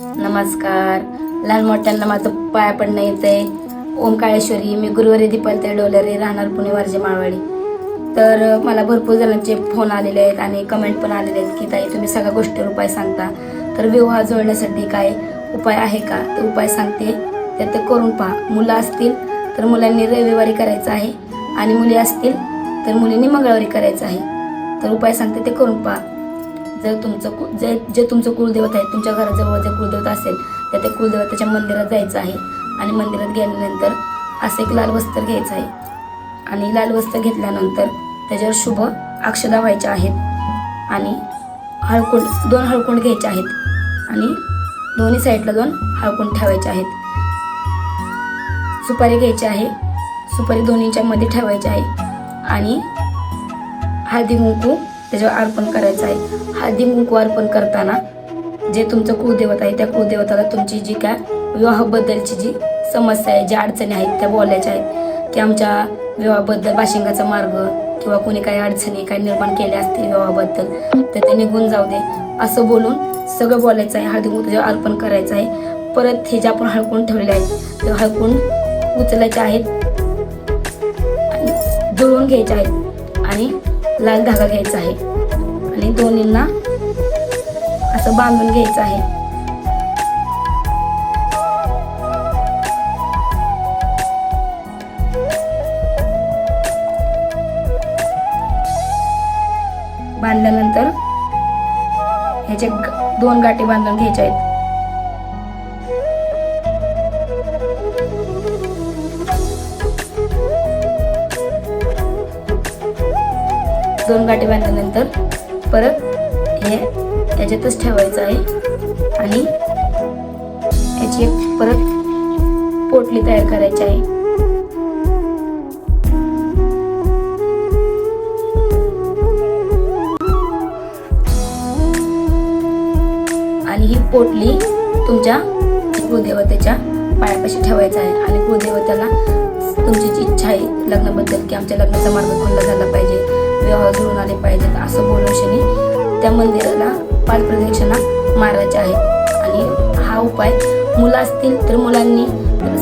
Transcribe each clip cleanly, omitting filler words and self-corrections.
नमस्कार. लहान मोठ्यांना माझं पाया पडणं येतंय. ओम काळेश्वरी. मी गुरुवारी दीपाली डोलरे, राहणार पुणे वारजे माळवाडी. तर मला भरपूर जणांचे फोन आलेले आहेत आणि कमेंट पण आलेले आहेत की ताई तुम्ही सगळ्या गोष्टीवर उपाय सांगता, तर विवाह जुळण्यासाठी काय उपाय आहे का? ते उपाय सांगते, ते करून पहा. मुलं असतील तर मुलांनी रविवारी करायचं आहे आणि मुली असतील तर मुलींनी मंगळवारी करायचं आहे. तर उपाय सांगते ते करून पहा. जर तुमचं जे तुमचं कुलदैवत आहे, तुमच्या घराजवळ जे कुलदैवत असेल तर ते कुलदैवताच्या मंदिरात जायचं आहे आणि मंदिरात गेल्यानंतर असं एक लाल वस्त्र घ्यायचं आहे आणि लाल वस्त्र घेतल्यानंतर त्याच्यावर शुभ अक्षदा व्हायच्या आहेत आणि दोन हळकुंड घ्यायचे आहेत आणि दोन्ही साईडला 2 हळकुंड ठेवायचे आहेत. सुपारी घ्यायची आहे, सुपारी दोन्हीच्या मध्ये ठेवायची आहे आणि हळदी कुंकू त्याच्यावर अर्पण करायचं आहे. हळदी कुंकू अर्पण करताना जे तुमचं कुलदैवत आहे त्या कुलदैवताला तुमची जी काय विवाहाबद्दलची जी समस्या आहे, ज्या अडचणी आहेत त्या बोलायच्या आहेत की आमच्या विवाहाबद्दल बाशिंगाचा मार्ग किंवा कोणी काही अडचणी काही निर्माण केल्या असतील विवाहाबद्दल तर ते निघून जाऊ दे असं बोलून सगळं बोलायचं आहे. हळदी कुंकू त्याच्यावर अर्पण करायचं आहे. परत हे जे आपण हळकुंड ठेवलेले आहेत ते हळकुंड उचलायचे आहेत, जुळवून घ्यायचे आहेत आणि लाल धागा घ्यायचा आहे आणि दोन्हींना असं बांधून घ्यायचं आहे. बांधल्यानंतर ह्याचे 2 गाठी बांधून घ्यायच्या आहेत. दोन गाठी बांधल्यानंतर परत हे याच्यातच ठेवायचं आहे आणि याची परत पोटली तयार करायची आहे. आणि ही पोटली तुमच्या कुलदेवतेच्या पायापाशी ठेवायचं आहे आणि कुलदेवतेला तुमची जी इच्छा आहे लग्नाबद्दल की आमच्या लग्नाचा मार्ग खुला झाला पाहिजे, विवाह जुळून आले पाहिजेत असं बोलून शनी त्या मंदिराला 5 प्रदक्षिणा मारायच्या आहेत. आणि हा उपाय मुलं असतील तर मुलांनी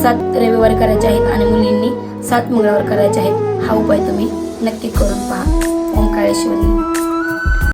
7 रविवार करायचे आहेत आणि मुलींनी 7 मंगळवार करायचे आहेत. हा उपाय तुम्ही नक्की करून पहा. ओम काळेश्वरी.